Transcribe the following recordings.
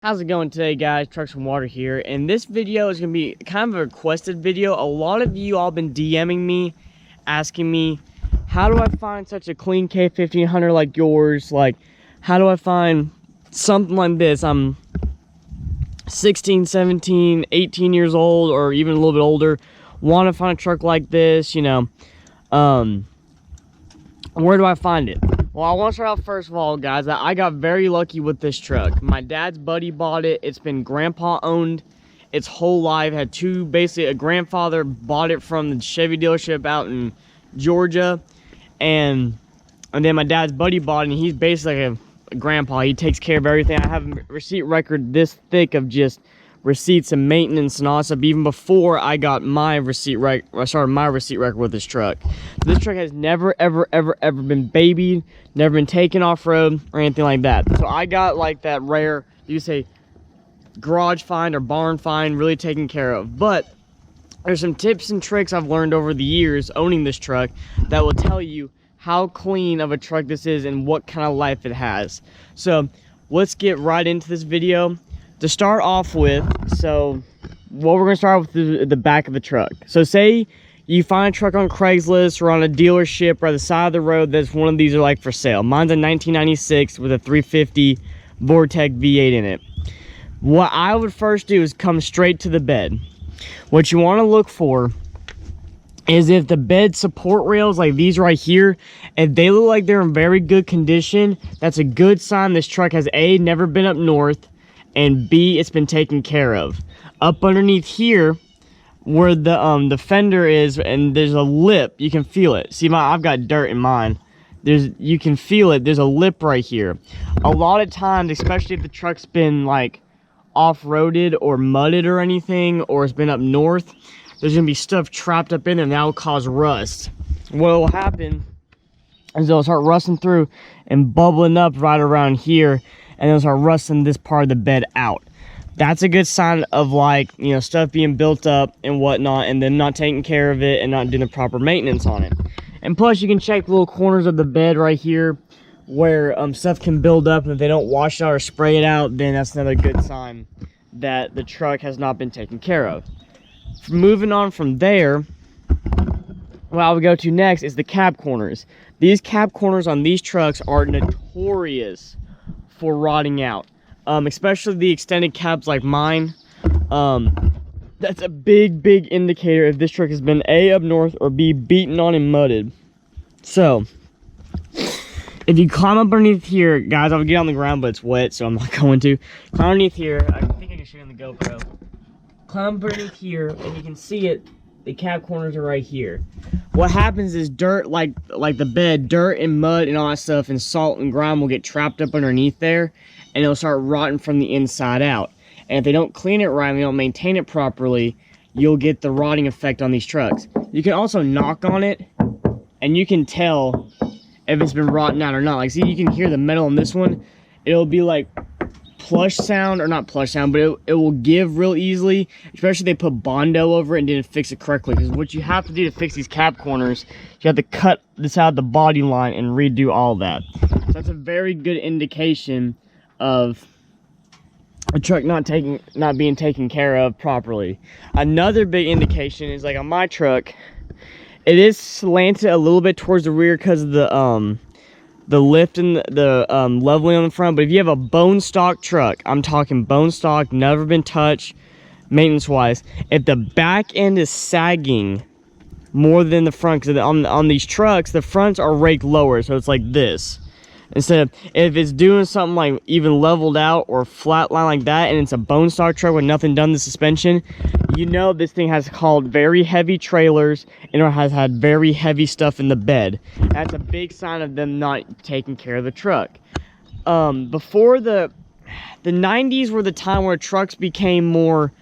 How's it going today, guys? Trucks and Water here, and this video is going to be kind of a requested video. A lot of you all been DMing me, asking me, how do I find such a clean K1500 like yours? Like, how do I find something like this? I'm 16, 17, 18 years old, or even a little bit older. Want to find a truck like this, you know. Where do I find it? Well, I want to start out first of all, guys, that I got very lucky with this truck. My dad's buddy bought it. It's been grandpa owned its whole life. Had two, basically a grandfather bought it from the Chevy dealership out in Georgia, and then my dad's buddy bought it, and he's basically like a grandpa. He takes care of everything. I have a receipt record this thick of just receipts and maintenance and all that stuff, even before I got my receipt record with this truck. This truck has never ever been babied, never been taken off-road or anything like that. So I got like that rare, you say, garage find or barn find, really taken care of. But there's some tips and tricks I've learned over the years owning this truck that will tell you how clean of a truck this is and what kind of life it has. So let's get right into this video. To start off with, so what we're going to start with is the back of the truck. So say you find a truck on Craigslist or on a dealership or at the side of the road that's one of these are like for sale. Mine's a 1996 with a 350 Vortec V8 in it. What I would first do is come straight to the bed. What you want to look for is if the bed support rails like these right here, if they look like they're in very good condition, that's a good sign this truck has A, never been up north, and B, it's been taken care of. Up underneath here, where the fender is, and there's a lip, you can feel it. See, I've got dirt in mine. You can feel it. There's a lip right here. A lot of times, especially if the truck's been like off-roaded or mudded or anything, or it's been up north, there's gonna be stuff trapped up in there, and that will cause rust. What will happen is it'll start rusting through and bubbling up right around here, and it'll start rusting this part of the bed out. That's a good sign of, like, you know, stuff being built up and whatnot, and then not taking care of it and not doing the proper maintenance on it. And plus, you can check the little corners of the bed right here where stuff can build up, and if they don't wash it out or spray it out, then that's another good sign that the truck has not been taken care of. Moving on from there, what I would go to next is the cab corners. These cab corners on these trucks are notorious for rotting out, especially the extended cabs like mine. That's a big indicator if this truck has been A, up north, or B, beaten on and mudded. So if you climb up underneath here, guys, I would get on the ground, but it's wet, so I'm not going to. Climb underneath here. I think I can show you on the GoPro. Climb up underneath here, and you can see it. The cab corners are right here. What happens is dirt, like the bed, dirt and mud and all that stuff, and salt and grime will get trapped up underneath there, and it'll start rotting from the inside out. And if they don't clean it right and they don't maintain it properly, you'll get the rotting effect on these trucks. You can also knock on it, and you can tell if it's been rotting out or not. Like, see, you can hear the metal on this one. It'll be like plush sound, or not plush sound, but it will give real easily, especially if they put Bondo over it and didn't fix it correctly. Because what you have to do to fix these cab corners, you have to cut this out of the body line and redo all that. So that's a very good indication of a truck not being taken care of properly. Another big indication is, like on my truck, it is slanted a little bit towards the rear because of the lift and the leveling on the front. But if you have a bone stock truck, I'm talking bone stock, never been touched maintenance wise, if the back end is sagging more than the front, because on these trucks the fronts are raked lower, so it's like this. Instead of, if it's doing something like even leveled out or flat line like that, and it's a bone stock truck with nothing done to the suspension, you know this thing has hauled very heavy trailers and it has had very heavy stuff in the bed. That's a big sign of them not taking care of the truck. Before the 90s were the time where trucks became more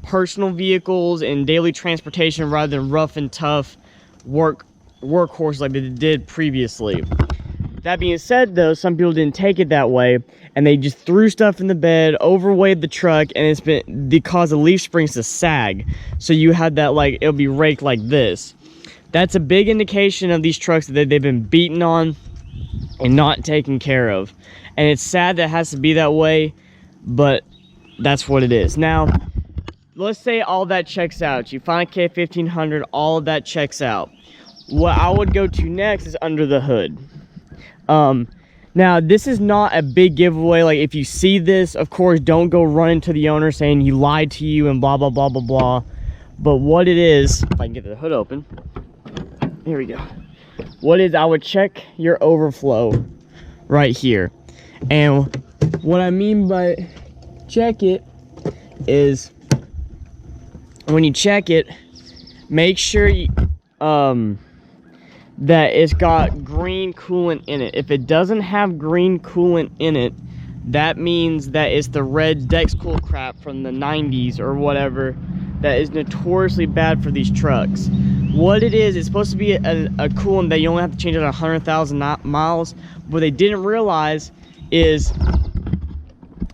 personal vehicles and daily transportation rather than rough and tough workhorses like they did previously. That being said, though, some people didn't take it that way, and they just threw stuff in the bed, overweighted the truck, and it's been caused the leaf springs to sag. So you had that, like, it'll be raked like this. That's a big indication of these trucks that they've been beaten on and not taken care of. And it's sad that it has to be that way, but that's what it is. Now, let's say all that checks out. You find a K1500, all of that checks out. What I would go to next is under the hood. Now, this is not a big giveaway. Like, if you see this, of course, don't go running to the owner saying he lied to you and blah, blah, blah, blah, blah. But what it is, if I can get the hood open. Here we go. What is, I would check your overflow right here. And what I mean by check it is, when you check it, make sure you, that it's got green coolant in it. If it doesn't have green coolant in it, that means that it's the red Dex Cool crap from the 90s or whatever that is notoriously bad for these trucks. What it is, it's supposed to be a coolant that you only have to change out 100,000 miles. What they didn't realize is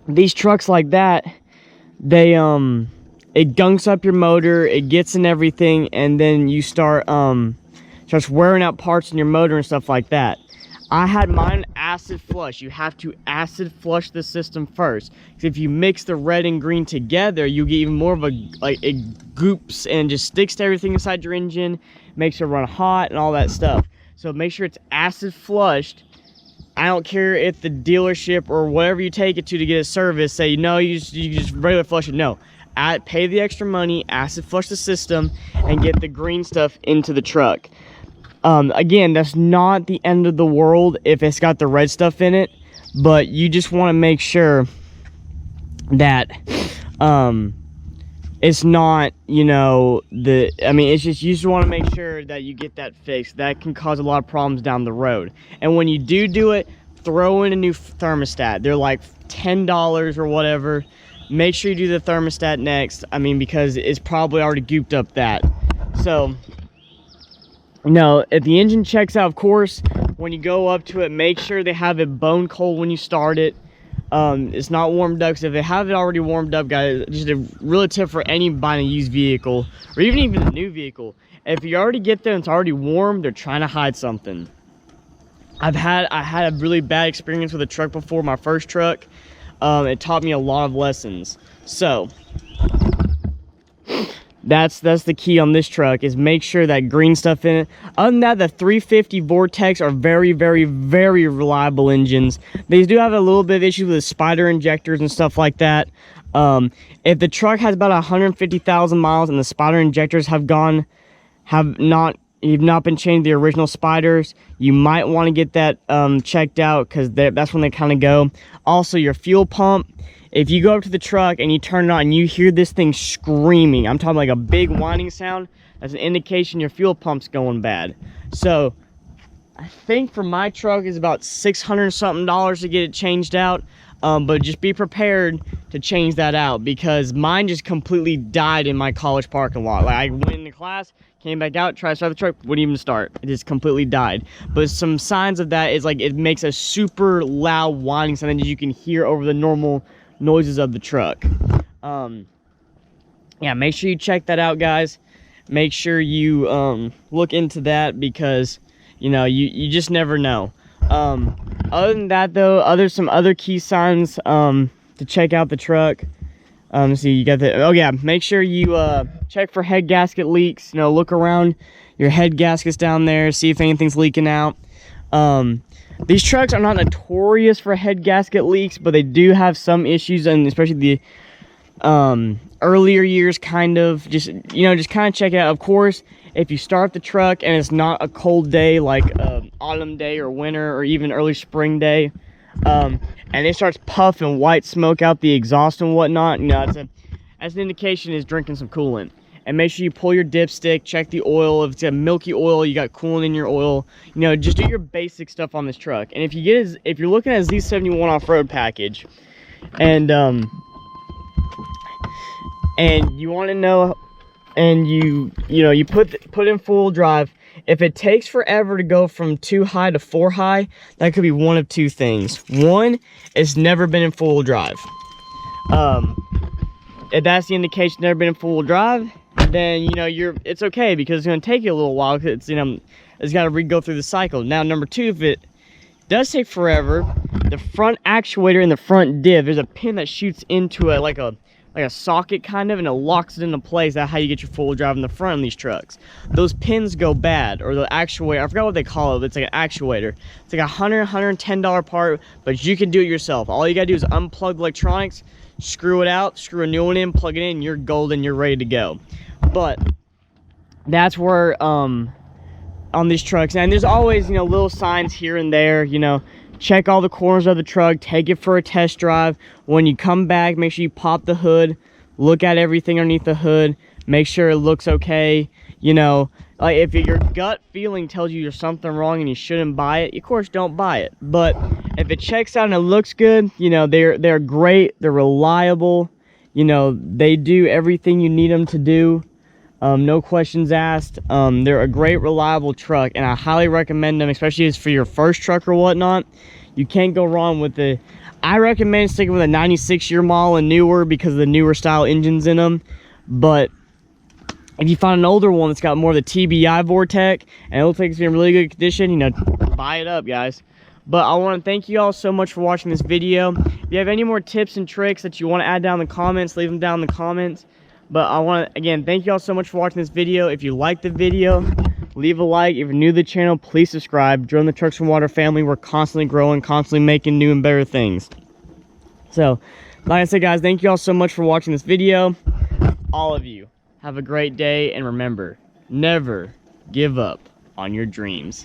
these trucks like that, they it gunks up your motor, it gets in everything, and then you starts wearing out parts in your motor and stuff like that. I had mine acid flush. You have to acid flush the system first, because if you mix the red and green together, you get even more of a, like, it goops and just sticks to everything inside your engine, makes it run hot and all that stuff. So make sure it's acid flushed. I don't care if the dealership or whatever you take it to get a service say no, you just regular flush it. No, pay the extra money, acid flush the system, and get the green stuff into the truck. Again, that's not the end of the world if it's got the red stuff in it, but you just want to make sure that it's not, you know, it's just, you just want to make sure that you get that fixed. That can cause a lot of problems down the road. And when you do it, throw in a new thermostat. They're like $10 or whatever. Make sure you do the thermostat next. I mean, because it's probably already gooped up that. So, no, if the engine checks out, of course, when you go up to it, make sure they have it bone cold when you start it. It's not warmed up, because if they have it already warmed up, guys, just a real tip for any buying a used vehicle, or even a new vehicle. If you already get there and it's already warm, they're trying to hide something. I had a really bad experience with a truck before, my first truck. It taught me a lot of lessons. So that's the key on this truck, is make sure that green stuff in it. Other than that, the 350 Vortex are very, very, very reliable engines. They do have a little bit of issues with the spider injectors and stuff like that. If the truck has about 150,000 miles and the spider injectors have not been changed, the original spiders, you might want to get that checked out, because that's when they kind of go. Also, your fuel pump, if you go up to the truck and you turn it on and you hear this thing screaming, I'm talking like a big whining sound, that's an indication your fuel pump's going bad. So I think for my truck is about $600 something to get it changed out. But just be prepared to change that out, because mine just completely died in my college parking lot. Like, I went into class, came back out, tried to start the truck, wouldn't even start. It just completely died. But some signs of that is, like, it makes a super loud whining sound that you can hear over the normal noises of the truck. Yeah, make sure you check that out, guys. Make sure you look into that, because, you know, you just never know. Other than that, though, some other key signs to check out the truck. See, you got the, oh yeah, make sure you check for head gasket leaks. You know, look around your head gaskets down there, see if anything's leaking out. These trucks are not notorious for head gasket leaks, but they do have some issues, and especially the earlier years, kind of just kind of check it out. Of course, if you start the truck and it's not a cold day, like autumn day or winter or even early spring day, and it starts puffing white smoke out the exhaust and whatnot, you know, that's an indication it's drinking some coolant. And make sure you pull your dipstick, check the oil. If it's a milky oil, you got coolant in your oil. You know, just do your basic stuff on this truck. And if you're looking at a Z71 off-road package, and you want to know, and you put in full drive, if it takes forever to go from 2 high to 4 high, that could be one of two things. One, it's never been in full drive. If that's the indication never been in full drive, then, you know, it's okay, because it's going to take you a little while, because it's got to go through the cycle. Now, number two, if it does take forever, the front actuator in the front div, there's a pin that shoots into it like a socket kind of, and it locks it into place. That's how you get your full drive in the front of these trucks. Those pins go bad, or the actuator, I forgot what they call it, but it's like an actuator. It's like $110 part, but you can do it yourself. All you gotta do is unplug the electronics, screw it out, screw a new one in, plug it in, you're golden, you're ready to go. But that's where on these trucks, and there's always, you know, little signs here and there, you know, check all the corners of the truck, take it for a test drive. When you come back, make sure you pop the hood, look at everything underneath the hood, make sure it looks okay. You know, like if your gut feeling tells you there's something wrong and you shouldn't buy it, of course don't buy it. But if it checks out and it looks good, you know, they're great, they're reliable, you know, they do everything you need them to do. No questions asked. They're a great, reliable truck, and I highly recommend them, especially as for your first truck or whatnot. You can't go wrong with it. I recommend sticking with a 96-year model and newer because of the newer style engines in them. But if you find an older one that's got more of the TBI vortec and it looks like it's in really good condition, you know, buy it up, guys. But I want to thank you all so much for watching this video. If you have any more tips and tricks that you want to add down in the comments, leave them down in the comments. But I want to, again, thank you all so much for watching this video. If you liked the video, leave a like. If you're new to the channel, please subscribe. Join the Trucks and Water family. We're constantly growing, constantly making new and better things. So, like I said, guys, thank you all so much for watching this video. All of you, have a great day. And remember, never give up on your dreams.